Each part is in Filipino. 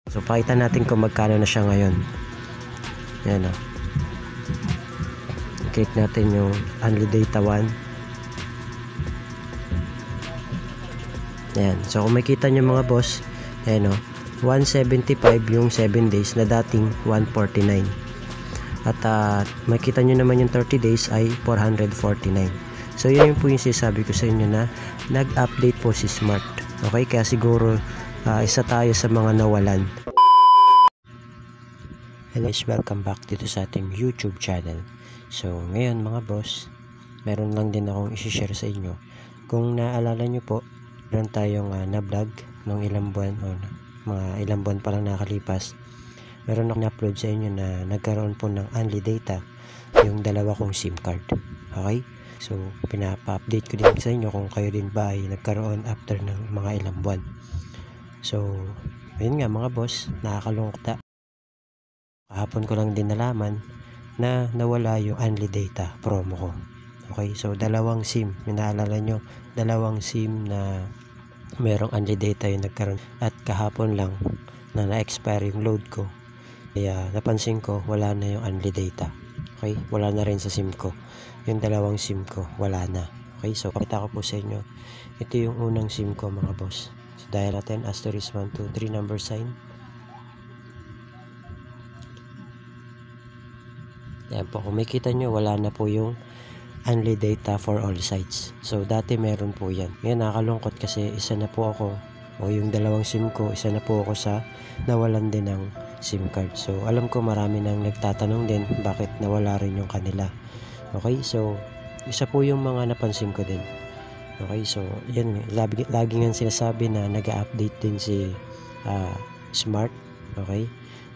So pakita natin kung magkano na siya ngayon. Yan o. I-click natin yung Only Data 1. Yan. So kung makita nyo mga boss, ayan o, 175 yung 7 days na dating 149. At makita nyo naman yung 30 days ay 449. So yun po yung sinasabi ko sa inyo na nag-update po si Smart. Okay, kaya siguro isa tayo sa mga nawalan. Hello guys, welcome back dito sa ating YouTube channel. So ngayon mga boss, meron lang din akong i-share sa inyo. Kung naalala nyo po, meron tayong na-vlog ng ilang buwan o mga ilang buwan pa lang nakalipas. Meron akong na-upload sa inyo na nagkaroon po ng Only Data yung dalawa kong SIM card. Okay? So pinapa-update ko din sa inyo kung kayo din ba ay nagkaroon after ng mga ilang buwan. So ayun nga mga boss, nakakalungkot. Kahapon ko lang din nalaman na nawala yung Only Data promo ko. Okay, so dalawang SIM, naalala nyo, dalawang SIM na merong Only Data yung nagkaroon. At kahapon lang na na-expire yung load ko, kaya napansin ko wala na yung Only Data. Okay, wala na rin sa SIM ko. Yung dalawang SIM ko, wala na. Okay, so pakita ko po sa inyo. Ito yung unang SIM ko mga boss. So dial natin, asterisk 123 number sign. Yan po, kung makita nyo, wala na po yung Only Data for all sites. So dati meron po yan. Ngayon nakakalungkot kasi isa na po ako, o yung dalawang SIM ko, isa na po ako sa nawalan din ng SIM card. So alam ko marami nang nagtatanong din bakit nawala rin yung kanila. Okay, so isa po yung mga napansin ko din. Okay, so yan, lagi nga sinasabi na nag-update din si Smart. Okay,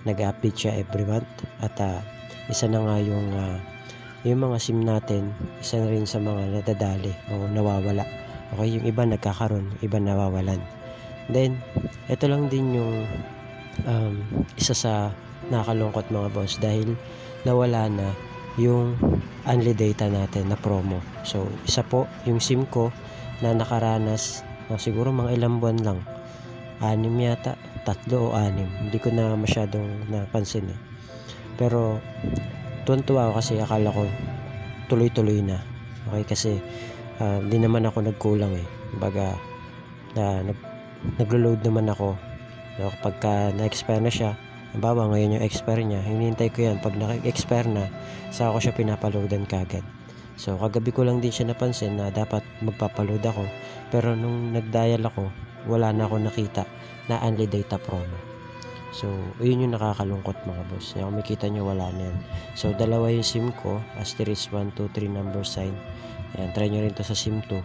nag-update siya every month. At isa na nga yung mga SIM natin, isa na rin sa mga nadadali o nawawala. Okay, yung iba nagkakaroon, iba nawawalan. Then ito lang din yung isa sa nakakalungkot mga boss, dahil nawala na yung Only Data natin na promo. So isa po yung SIM ko na nakaranas siguro mga ilang buwan lang, 6 yata, 3 o 6, hindi ko na masyadong napansin pero tuwan-tuwa ako kasi akala ko tuloy-tuloy na. Okay, kasi di naman ako nagkulang Baga naglo-load naman ako. Pagka na-expire na siya, halimbawa ngayon yung expire niya, hinihintay ko yan. Pag na-expire na, saka ko siya pinapaloadan kagad. So kagabi ko lang din siya napansin na dapat magpapaload ako, pero nung nag-dial ako, wala na ako nakita na Only Data promo. So yun yung nakakalungkot mga boss. Kung makita nyo, wala na yan. So dalawa yung SIM ko, asterisk 123 number sign. Ayan, try nyo rin to sa SIM 2.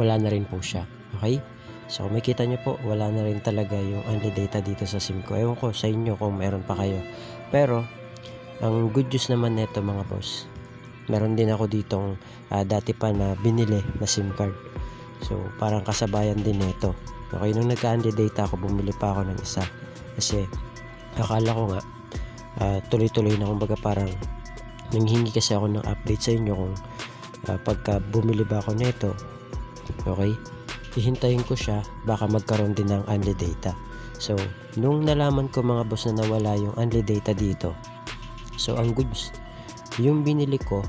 Wala na rin po siya. Okay, so kung makita nyo po, wala na rin talaga yung Only Data dito sa SIM ko. Ewan ko sa inyo kung meron pa kayo. Pero ang good news naman nito mga boss, meron din ako ditong dati pa na binili na SIM card. So parang kasabayan din nito. Okay, nung nagka-Only Data ako, bumili pa ako ng isa. Kasi akala ko nga tuloy-tuloy na, kumbaga parang nanghingi kasi ako ng update sa inyo kung pagka bumili ba ako nito, okay, hihintayin ko siya, baka magkaroon din ng Only Data. So nung nalaman ko mga boss na nawala yung Only Data dito, so ang goods, yung binili ko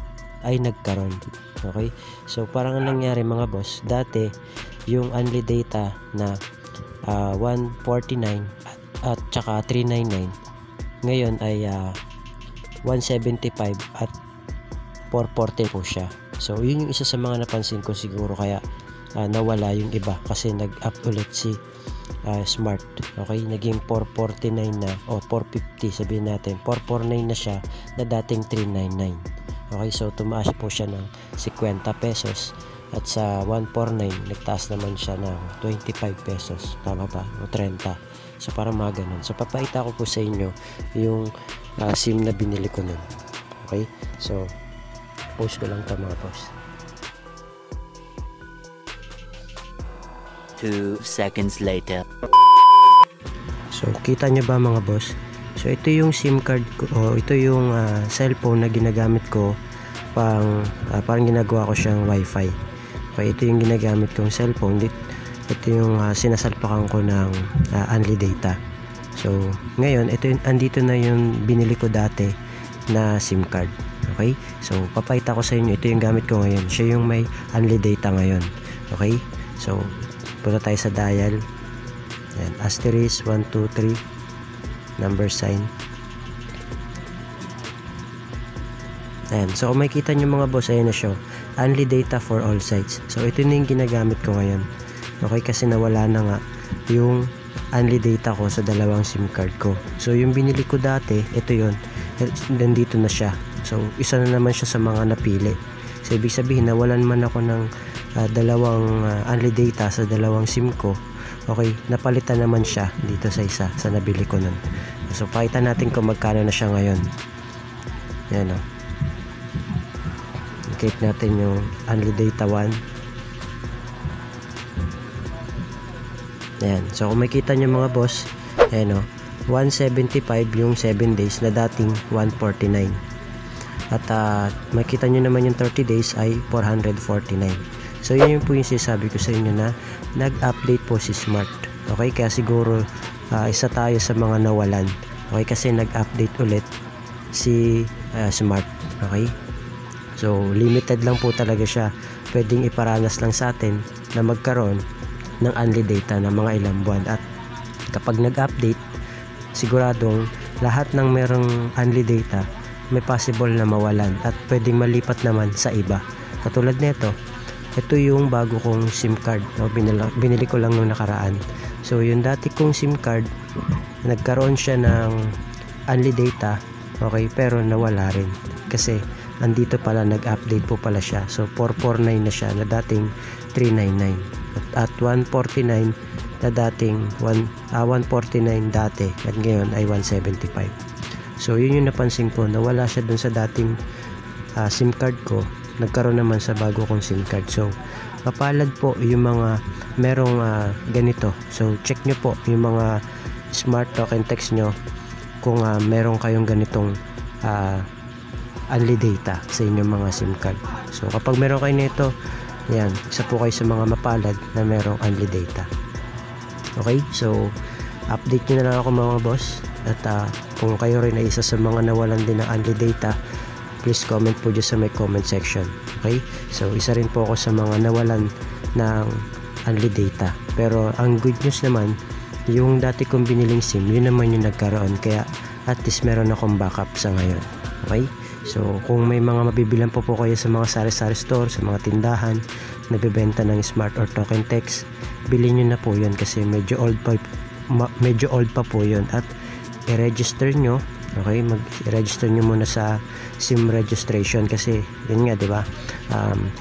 ay nagkaroon. Okay, so parang ang nangyari mga boss, dati yung Only Data na 149 at saka 399, ngayon ay 175 at 440 po siya. So yun yung isa sa mga napansin ko siguro kaya nawala yung iba, kasi nag-up ulit si Smart. Okay, naging 449 na o 450, sabihin natin 449 na siya na dating 399. Okay, so tumaas po siya ng 50 pesos. At sa 149, nagtaas naman siya ng 25 pesos. Tama ba? O 30. So parang mga ganun. So papakita ko po sa inyo yung SIM na binili ko nun. Okay? So post ko lang ito mga boss. 2 seconds later. So kita nyo ba mga boss? So ito yung SIM card ko, o ito yung cellphone na ginagamit ko parang ginagawa ko siyang wifi. Okay, ito yung ginagamit kong cellphone. Ito yung sinasalpakan ko ng Only Data. So, ngayon, andito na yung binili ko dati na SIM card. Okay? So, papakita ko sa inyo. Ito yung gamit ko ngayon. Siya yung may unli data ngayon. Okay? So, punta tayo sa dial. Ayan, asterisk 123 number sign. Ayan. So, kung makikita nyo mga boss, ayan na siya. Unli data for all sites. So, ito na yung ginagamit ko ngayon. Okay? Kasi nawala na nga yung unli data ko sa dalawang SIM card ko. So, yung binili ko dati, ito yun. Nandito na siya. So, isa na naman siya sa mga napili. So, ibig sabihin, nawalan man ako ng dalawang unli data sa dalawang SIM ko. Okay, napalitan naman siya dito sa isa sa nabili ko nun. So, pakita natin kung magkano na siya ngayon. Yan o. I-click natin yung unli data 1. Ayan. So, kung makikita nyo mga boss, ayan o, 175 yung 7 days na dating 149. At makikita nyo naman yung 30 days ay 449. So, yun po yung sinasabi ko sa inyo na nag-update po si Smart. Okay? Kaya siguro isa tayo sa mga nawalan. Okay? Kasi nag-update ulit si Smart. Okay? So, limited lang po talaga siya. Pwedeng iparanas lang sa atin na magkaroon ng unli data ng mga ilang buwan. At kapag nag-update, siguradong lahat ng merong unli data may possible na mawalan at pwedeng malipat naman sa iba. Katulad nito, ito yung bago kong SIM card. No? Binili ko lang nung nakaraan. So, yung dati kong SIM card, nagkaroon siya ng unli data, okay, pero nawala rin. Kasi, andito pala, nag-update po pala siya. So, 449 na siya na dating 399. At 149 na dating 149 dati. At ngayon ay 175. So, yun yung napansin ko. Nawala siya dun sa dating SIM card ko. Nagkaroon naman sa bago kong SIM card. So, mapalad po yung mga merong ganito. So, check nyo po yung mga Smart Token Text nyo kung meron kayong ganitong unli data sa inyong mga SIM card. So, kapag meron kayo nito, yan, isa po kayo sa mga mapalad na merong unli data. Okay? So, update nyo na lang ako mga boss. At kung kayo rin ay isa sa mga nawalan din ng unli data, please comment po dyan sa my comment section. Okay? So, isa rin po ako sa mga nawalan ng unli data. Pero, ang good news naman, yung dati kong biniling SIM, yun naman yung nagkaroon. Kaya, at least meron akong backup sa ngayon. Okay? So, kung may mga mabibilan po kayo sa mga sari-sari store, sa mga tindahan, nagbebenta ng Smart or Token Text, bilhin nyo na po yun kasi medyo old pa po yun. At, i-register nyo. Okay, mag-register nyo muna sa SIM registration kasi yun nga, di ba?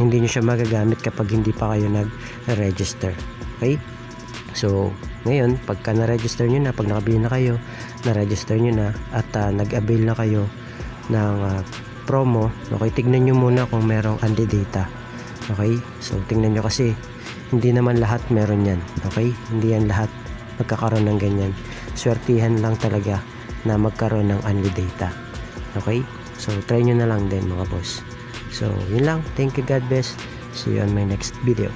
Hindi nyo siya magagamit kapag hindi pa kayo nag-register. Okay? So, ngayon, pagka na-register nyo na, pag nakabili na kayo, na-register nyo na at nag-avail na kayo ng promo, okay, tignan nyo muna kung merong unli data. Okay? So, tingnan nyo kasi hindi naman lahat meron yan. Okay? Hindi yan lahat magkakaroon ng ganyan. Swertihan lang talaga na magkaroon ng unli data. Okay? So, try nyo na lang din mga boss. So, yun lang. Thank you, God bless. See you on my next video.